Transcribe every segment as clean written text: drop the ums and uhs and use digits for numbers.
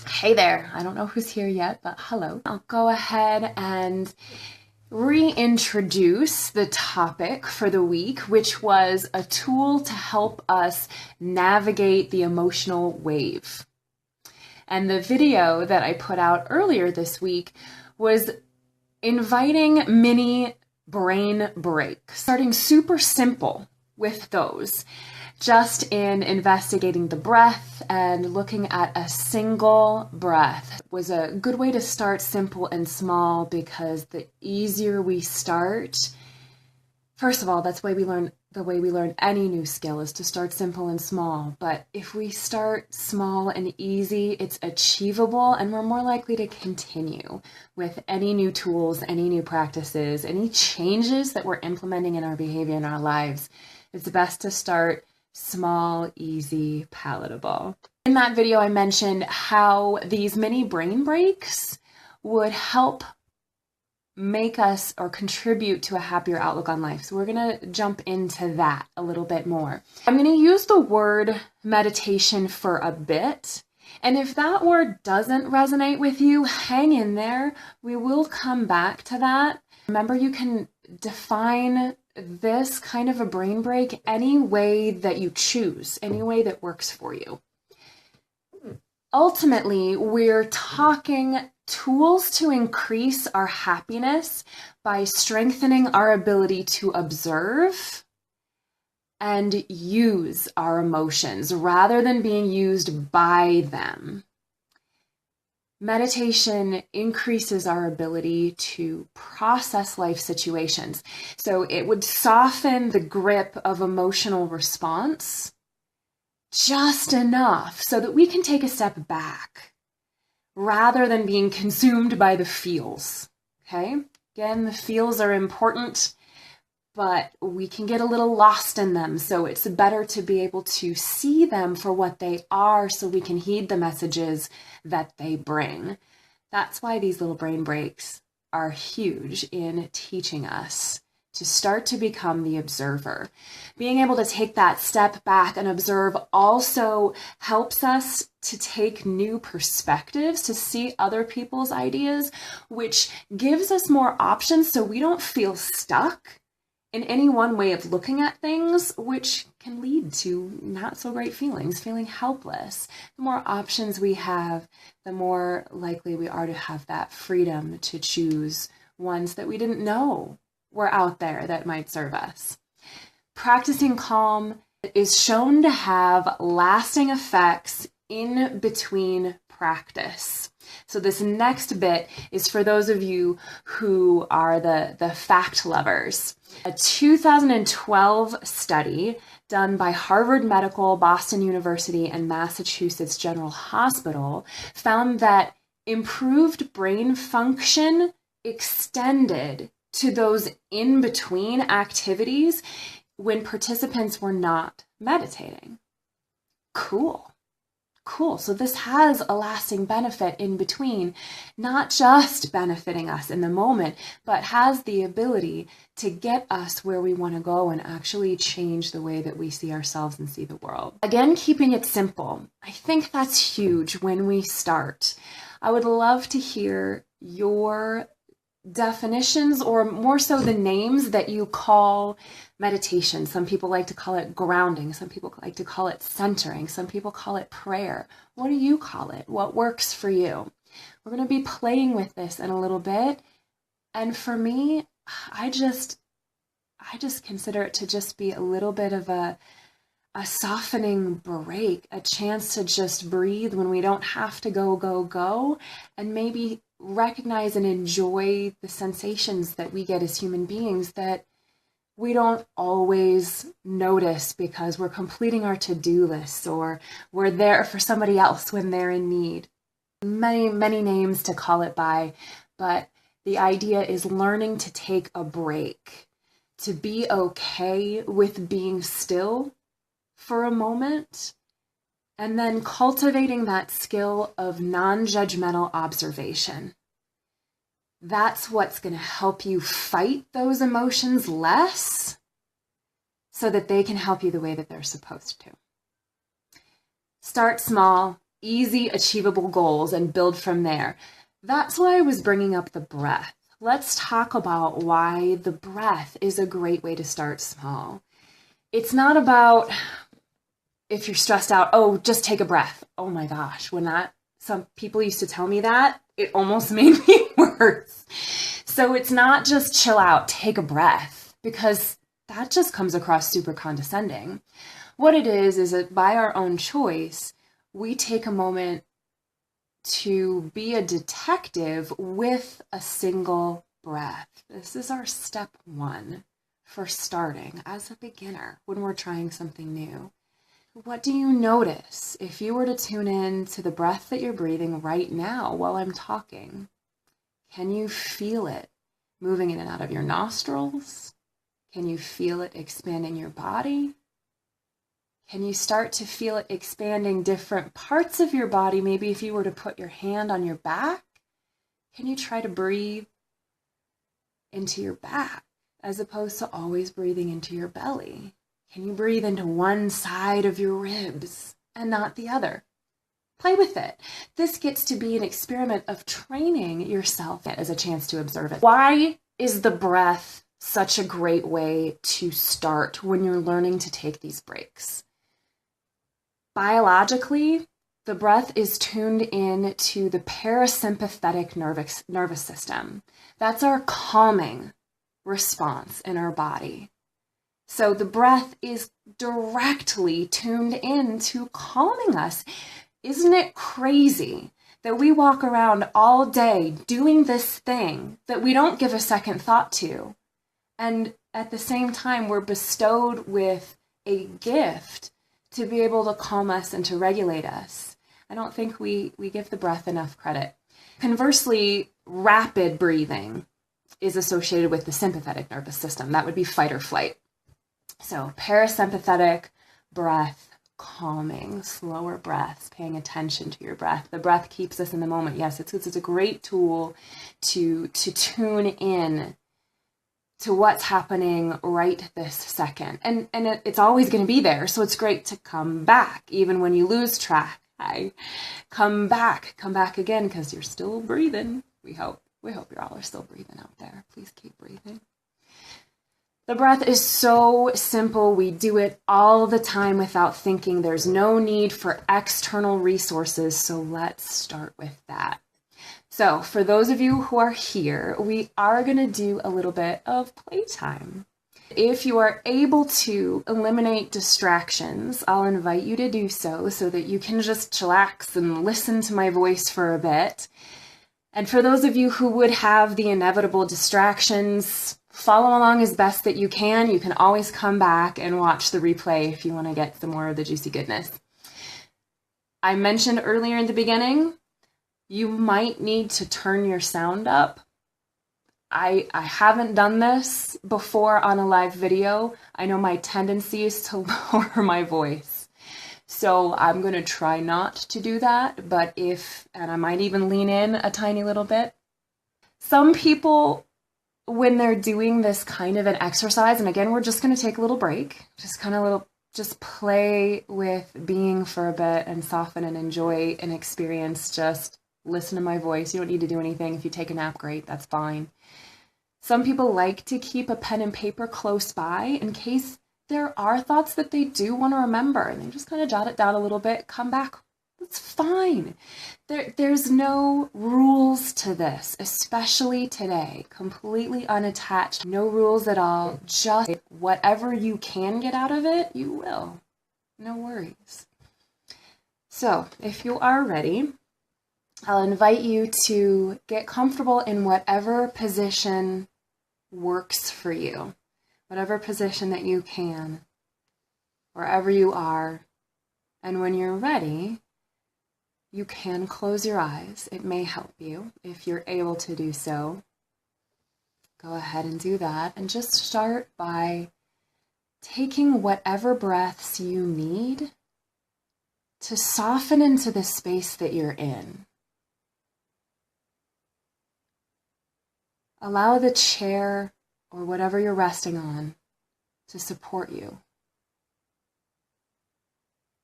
Hey there, I don't know who's here yet, but hello. I'll go ahead and reintroduce the topic for the week, which was a tool to help us navigate the emotional wave. And the video that I put out earlier this week was inviting mini brain breaks, starting super simple with those, just in investigating the breath and looking at a single breath was a good way to start simple and small, because the easier we start, first of all, that's the way we learn any new skill is to start simple and small. But if we start small and easy, it's achievable, and we're more likely to continue with any new tools, any new practices, any changes that we're implementing in our behavior in our lives. It's best to start small, easy, palatable. In that video, I mentioned how these mini brain breaks would help make us or contribute to a happier outlook on life. So we're going to jump into that a little bit more. I'm going to use the word meditation for a bit. And if that word doesn't resonate with you, hang in there. We will come back to that. Remember, you can define this kind of a brain break any way that you choose, any way that works for you. Ultimately, we're talking tools to increase our happiness by strengthening our ability to observe and use our emotions rather than being used by them. Meditation increases our ability to process life situations. So it would soften the grip of emotional response just enough so that we can take a step back rather than being consumed by the feels. Okay? Again, the feels are important, but we can get a little lost in them. So it's better to be able to see them for what they are so we can heed the messages that they bring. That's why these little brain breaks are huge in teaching us to start to become the observer. Being able to take that step back and observe also helps us to take new perspectives, to see other people's ideas, which gives us more options so we don't feel stuck in any one way of looking at things, which can lead to not so great feelings, feeling helpless. The more options we have, the more likely we are to have that freedom to choose ones that we didn't know were out there that might serve us. Practicing calm is shown to have lasting effects in between practice. So this next bit is for those of you who are the fact lovers. A 2012 study done by Harvard Medical, Boston University, and Massachusetts General Hospital found that improved brain function extended to those in-between activities when participants were not meditating. Cool. So this has a lasting benefit in between, not just benefiting us in the moment, but has the ability to get us where we want to go and actually change the way that we see ourselves and see the world. Again, keeping it simple. I think that's huge when we start. I would love to hear your definitions, or more so the names that you call meditation. Some people like to call it grounding. Some people like to call it centering. Some people call it prayer. What do you call it? What works for you? We're going to be playing with this in a little bit. And for me, I just consider it to just be a little bit of a softening break, a chance to just breathe when we don't have to go, and maybe recognize and enjoy the sensations that we get as human beings that we don't always notice because we're completing our to-do lists or we're there for somebody else when they're in need. Many names to call it by, but the idea is learning to take a break, to be okay with being still for a moment, and then cultivating that skill of non-judgmental observation. That's what's going to help you fight those emotions less so that they can help you the way that they're supposed to. Start small, easy, achievable goals and build from there. That's why I was bringing up the breath. Let's talk about why the breath is a great way to start small. It's not about, if you're stressed out, oh, just take a breath. Oh my gosh, some people used to tell me that, it almost made me worse. So it's not just chill out, take a breath, because that just comes across super condescending. What it is that by our own choice, we take a moment to be a detective with a single breath. This is our step one for starting as a beginner when we're trying something new. What do you notice if you were to tune in to the breath that you're breathing right now while I'm talking? Can you feel it moving in and out of your nostrils? Can you feel it expanding your body? Can you start to feel it expanding different parts of your body? Maybe if you were to put your hand on your back, can you try to breathe into your back as opposed to always breathing into your belly? Can you breathe into one side of your ribs and not the other? Play with it. This gets to be an experiment of training yourself as a chance to observe it. Why is the breath such a great way to start when you're learning to take these breaks? Biologically, the breath is tuned in to the parasympathetic nervous system. That's our calming response in our body. So the breath is directly tuned in to calming us. Isn't it crazy that we walk around all day doing this thing that we don't give a second thought to? And at the same time, we're bestowed with a gift to be able to calm us and to regulate us. I don't think we give the breath enough credit. Conversely, rapid breathing is associated with the sympathetic nervous system. That would be fight or flight. So parasympathetic breath, calming, slower breaths, paying attention to your breath. The breath keeps us in the moment. Yes, it's a great tool to tune in to what's happening right this second. And it's always going to be there. So it's great to come back, even when you lose track. Come back again, because you're still breathing. We hope you all are still breathing out there. Please keep breathing. The breath is so simple. We do it all the time without thinking. There's no need for external resources. So let's start with that. So for those of you who are here, we are going to do a little bit of playtime. If you are able to eliminate distractions, I'll invite you to do so that you can just chillax and listen to my voice for a bit. And for those of you who would have the inevitable distractions, follow along as best that you can. You can always come back and watch the replay if you want to get some more of the juicy goodness. I mentioned earlier in the beginning, you might need to turn your sound up. I haven't done this before on a live video. I know my tendency is to lower my voice. So I'm going to try not to do that, but and I might even lean in a tiny little bit. Some people, when they're doing this kind of an exercise, and again, we're just going to take a little break, just play with being for a bit and soften and enjoy an experience. Just listen to my voice. You don't need to do anything. If you take a nap, great, that's fine. Some people like to keep a pen and paper close by in case there are thoughts that they do want to remember, and they just kind of jot it down a little bit, come back. That's fine. There's no rules to this, especially today. Completely unattached, no rules at all. Just whatever you can get out of it, you will. No worries. So if you are ready, I'll invite you to get comfortable in whatever position works for you, whatever position that you can, wherever you are. And when you're ready, you can close your eyes. It may help you if you're able to do so. Go ahead and do that. And just start by taking whatever breaths you need to soften into the space that you're in. Allow the chair or whatever you're resting on to support you,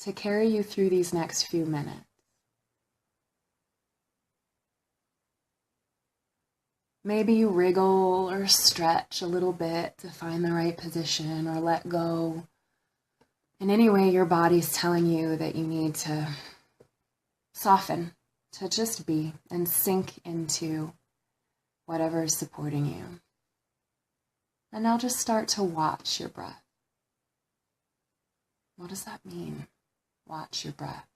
to carry you through these next few minutes. Maybe you wriggle or stretch a little bit to find the right position or let go. In any way, your body's telling you that you need to soften, to just be and sink into whatever is supporting you. And now just start to watch your breath. What does that mean? Watch your breath.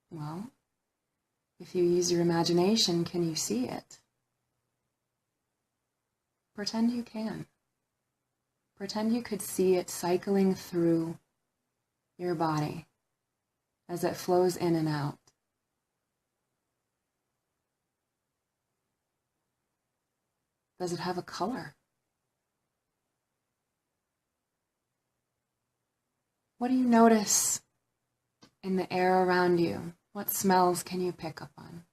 Well, if you use your imagination, can you see it? Pretend you can. Pretend you could see it cycling through your body as it flows in and out. Does it have a color? What do you notice in the air around you? What smells can you pick up on?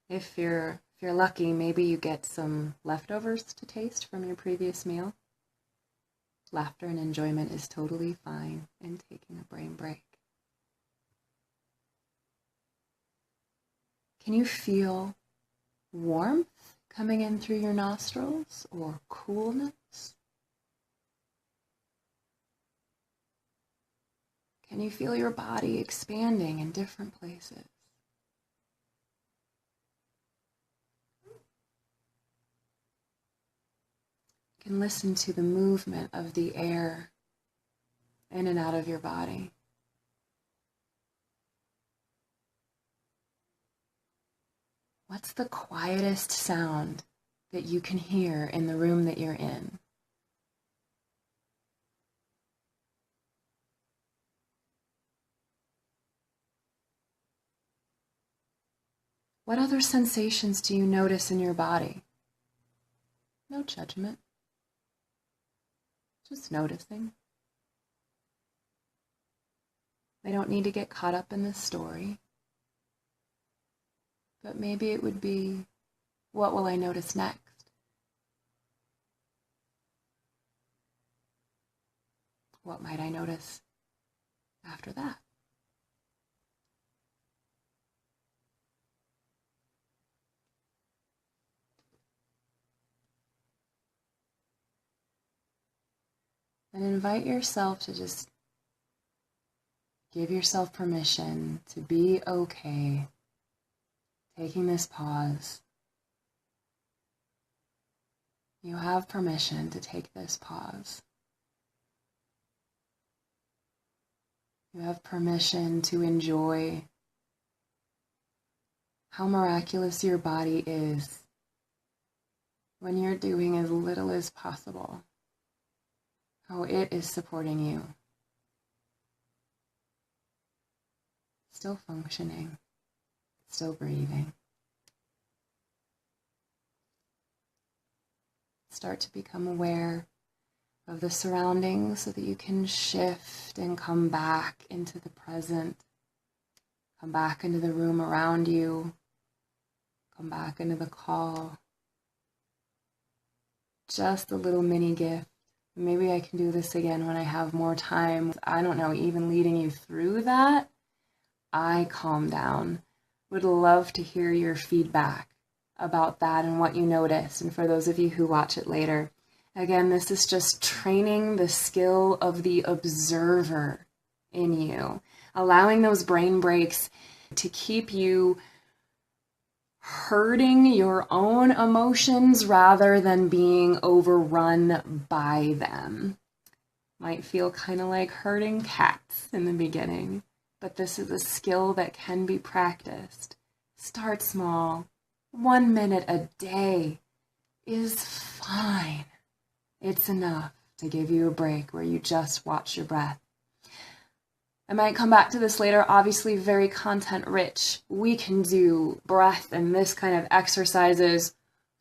If you're lucky, maybe you get some leftovers to taste from your previous meal. Laughter and enjoyment is totally fine in taking a brain break. Can you feel warmth coming in through your nostrils or coolness? Can you feel your body expanding in different places? You can listen to the movement of the air in and out of your body. What's the quietest sound that you can hear in the room that you're in? What other sensations do you notice in your body? No judgment. Just noticing. They don't need to get caught up in the story. But maybe it would be, what will I notice next? What might I notice after that? And invite yourself to just give yourself permission to be okay, taking this pause. You have permission to take this pause. You have permission to enjoy how miraculous your body is when you're doing as little as possible. How it is supporting you. Still functioning, still breathing. Start to become aware of the surroundings so that you can shift and come back into the present. Come back into the room around you. Come back into the call. Just a little mini gift. Maybe I can do this again when I have more time. I don't know, even leading you through that, I calm down. Would love to hear your feedback about that and what you noticed. And for those of you who watch it later, again, this is just training the skill of the observer in you, allowing those brain breaks to keep you herding your own emotions rather than being overrun by them. Might feel kind of like herding cats in the beginning, but this is a skill that can be practiced. Start small. 1 minute a day is fine. It's enough to give you a break where you just watch your breath. I might come back to this later, obviously very content rich. We can do breath and this kind of exercises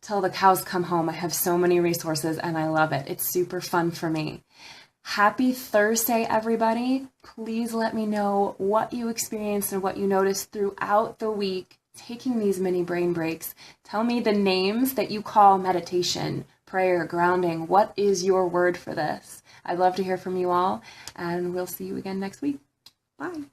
till the cows come home. I have so many resources and I love it. It's super fun for me. Happy Thursday, everybody. Please let me know what you experienced and what you noticed throughout the week taking these mini brain breaks. Tell me the names that you call meditation, prayer, grounding. What is your word for this? I'd love to hear from you all, and we'll see you again next week. Bye.